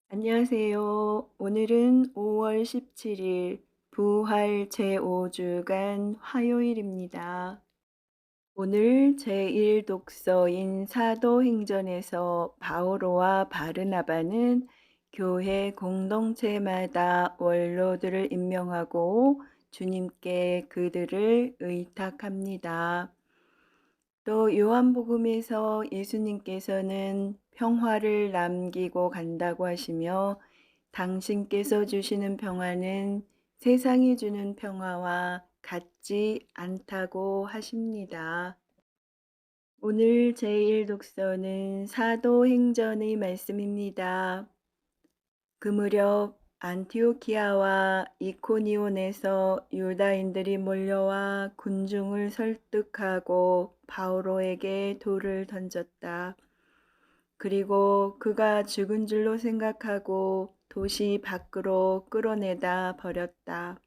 안녕하세요. 오늘은 5월 17일 부활 제5주간 화요일입니다. 오늘 제1 독서인 사도행전에서 바오로와 바르나바는 교회 공동체마다 원로들을 임명하고 주님께 그들을 의탁합니다. 또 요한복음에서 예수님께서는 평화를 남기고 간다고 하시며 당신께서 주시는 평화는 세상이 주는 평화와 같지 않다고 하십니다. 오늘 제1 독서는 사도행전의 말씀입니다. 그 무렵 안티오키아와 이코니온에서 유다인들이 몰려와 군중을 설득하고 바오로에게 돌을 던졌다. 그리고 그가 죽은 줄로 생각하고 도시 밖으로 끌어내다 버렸다.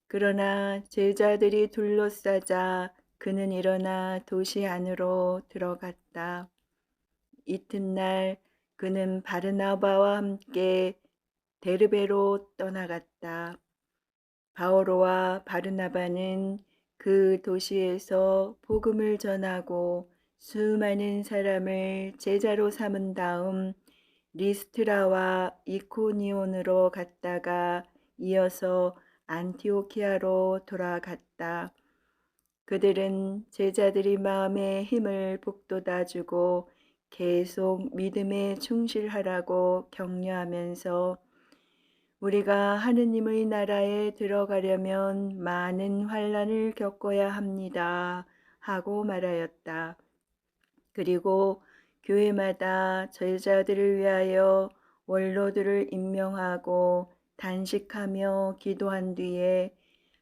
그러나 제자들이 둘러싸자 그는 일어나 도시 안으로 들어갔다. 이튿날 그는 바르나바와 함께 데르베로 떠나갔다. 바오로와 바르나바는 그 도시에서 복음을 전하고 수많은 사람을 제자로 삼은 다음 리스트라와 이코니온으로 갔다가 이어서 안티오키아로 돌아갔다. 그들은 제자들이 마음에 힘을 북돋아주고 계속 믿음에 충실하라고 격려하면서 우리가 하느님의 나라에 들어가려면 많은 환난을 겪어야 합니다. 하고 말하였다. 그리고 교회마다 제자들을 위하여 원로들을 임명하고 단식하며 기도한 뒤에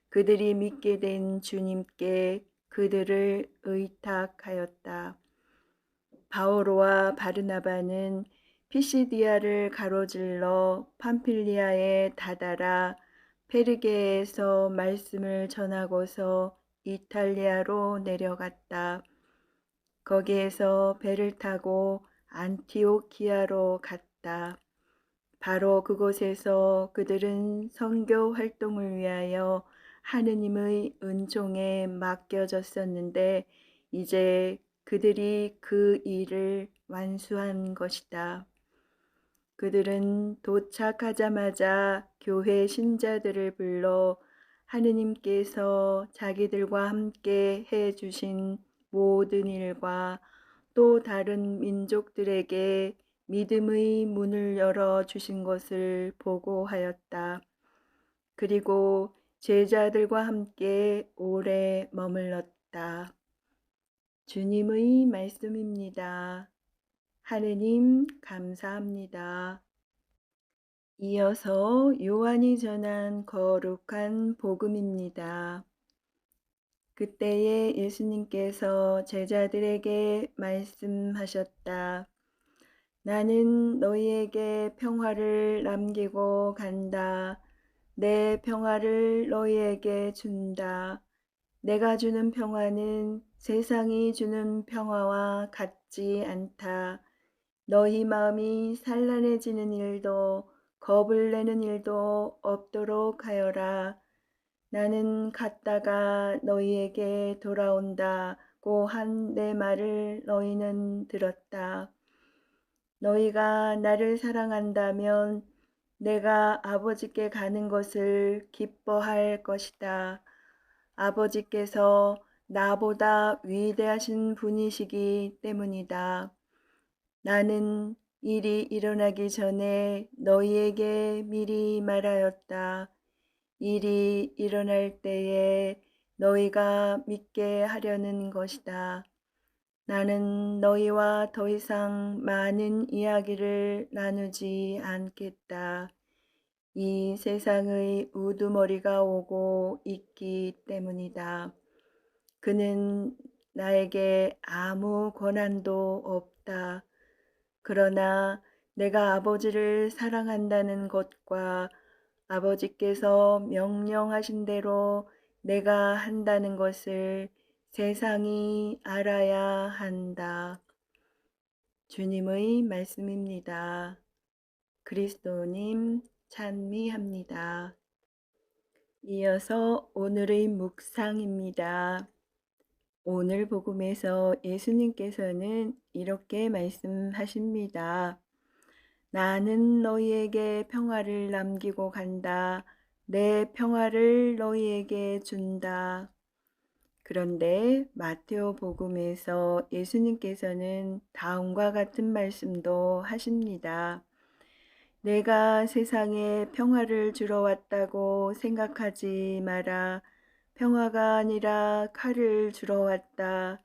그들이 믿게 된 주님께 그들을 의탁하였다. 바오로와 바르나바는 피시디아를 가로질러 팜필리아에 다다라 페르게에서 말씀을 전하고서 이탈리아로 내려갔다. 거기에서 배를 타고 안티오키아로 갔다. 바로 그곳에서 그들은 선교 활동을 위하여 하느님의 은총에 맡겨졌었는데 이제 그들이 그 일을 완수한 것이다. 그들은 도착하자마자 교회 신자들을 불러 하느님께서 자기들과 함께 해 주신 모든 일과 또 다른 민족들에게 믿음의 문을 열어 주신 것을 보고하였다. 그리고 제자들과 함께 오래 머물렀다. 주님의 말씀입니다. 하느님 감사합니다. 이어서 요한이 전한 거룩한 복음입니다. 그때에 예수님께서 제자들에게 말씀하셨다. 나는 너희에게 평화를 남기고 간다. 내 평화를 너희에게 준다. 내가 주는 평화는 세상이 주는 평화와 같지 않다. 너희 마음이 산란해지는 일도 겁을 내는 일도 없도록 하여라. 나는 갔다가 너희에게 돌아온다고 한 내 말을 너희는 들었다. 너희가 나를 사랑한다면 내가 아버지께 가는 것을 기뻐할 것이다. 아버지께서 나보다 위대하신 분이시기 때문이다. 나는 일이 일어나기 전에 너희에게 미리 말하였다. 일이 일어날 때에 너희가 믿게 하려는 것이다. 나는 너희와 더 이상 많은 이야기를 나누지 않겠다. 이 세상의 우두머리가 오고 있기 때문이다. 그는 나에게 아무 권한도 없다. 그러나 내가 아버지를 사랑한다는 것과 아버지께서 명령하신 대로 내가 한다는 것을 세상이 알아야 한다. 주님의 말씀입니다. 그리스도님 찬미합니다. 이어서 오늘의 묵상입니다. 오늘 복음에서 예수님께서는 이렇게 말씀하십니다. 나는 너희에게 평화를 남기고 간다. 내 평화를 너희에게 준다. 그런데 마테오 복음에서 예수님께서는 다음과 같은 말씀도 하십니다. 내가 세상에 평화를 주러 왔다고 생각하지 마라. 평화가 아니라 칼을 주러 왔다.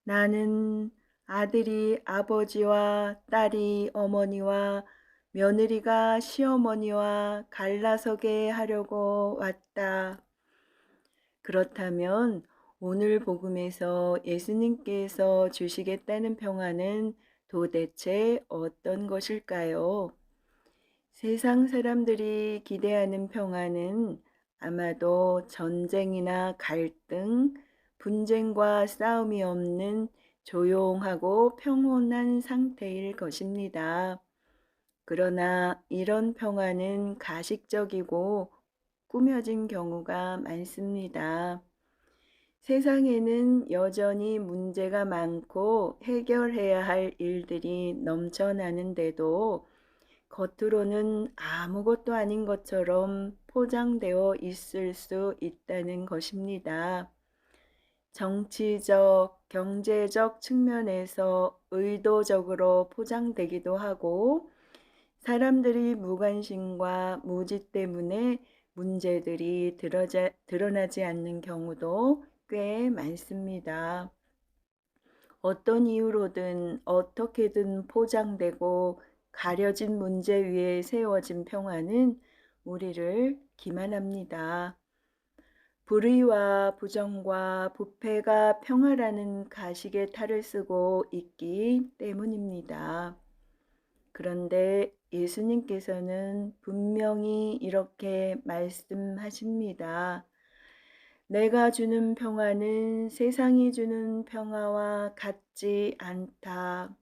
나는 아들이 아버지와 딸이 어머니와 며느리가 시어머니와 갈라서게 하려고 왔다. 그렇다면 오늘 복음에서 예수님께서 주시겠다는 평화는 도대체 어떤 것일까요? 세상 사람들이 기대하는 평화는 아마도 전쟁이나 갈등, 분쟁과 싸움이 없는 조용하고 평온한 상태일 것입니다. 그러나 이런 평화는 가식적이고 꾸며진 경우가 많습니다. 세상에는 여전히 문제가 많고 해결해야 할 일들이 넘쳐나는데도 겉으로는 아무것도 아닌 것처럼 포장되어 있을 수 있다는 것입니다. 정치적, 경제적 측면에서 의도적으로 포장되기도 하고 사람들이 무관심과 무지 때문에 문제들이 드러나지 않는 경우도 꽤 많습니다. 어떤 이유로든 어떻게든 포장되고 가려진 문제 위에 세워진 평화는 우리를 기만합니다. 불의와 부정과 부패가 평화라는 가식의 탈을 쓰고 있기 때문입니다. 그런데 예수님께서는 분명히 이렇게 말씀하십니다. 내가 주는 평화는 세상이 주는 평화와 같지 않다.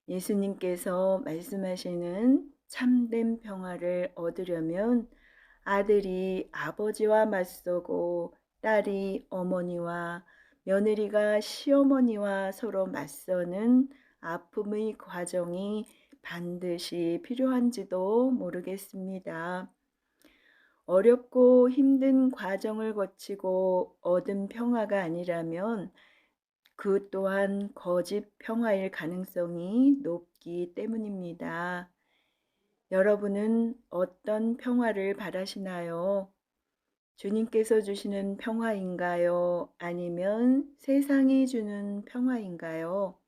예수님께서 말씀하시는 참된 평화를 얻으려면 아들이 아버지와 맞서고 딸이 어머니와 며느리가 시어머니와 서로 맞서는 아픔의 과정이 반드시 필요한지도 모르겠습니다. 어렵고 힘든 과정을 거치고 얻은 평화가 아니라면 그 또한 거짓 평화일 가능성이 높기 때문입니다. 여러분은 어떤 평화를 바라시나요? 주님께서 주시는 평화인가요? 아니면 세상이 주는 평화인가요?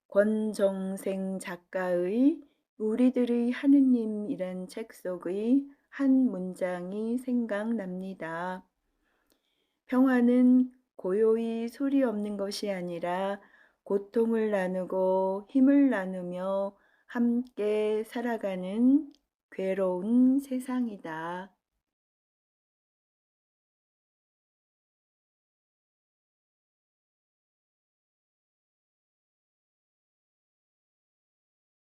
권정생 작가의 우리들의 하느님이란 책 속의 한 문장이 생각납니다. 평화는 고요히 소리 없는 것이 아니라 고통을 나누고 힘을 나누며 함께 살아가는 괴로운 세상이다.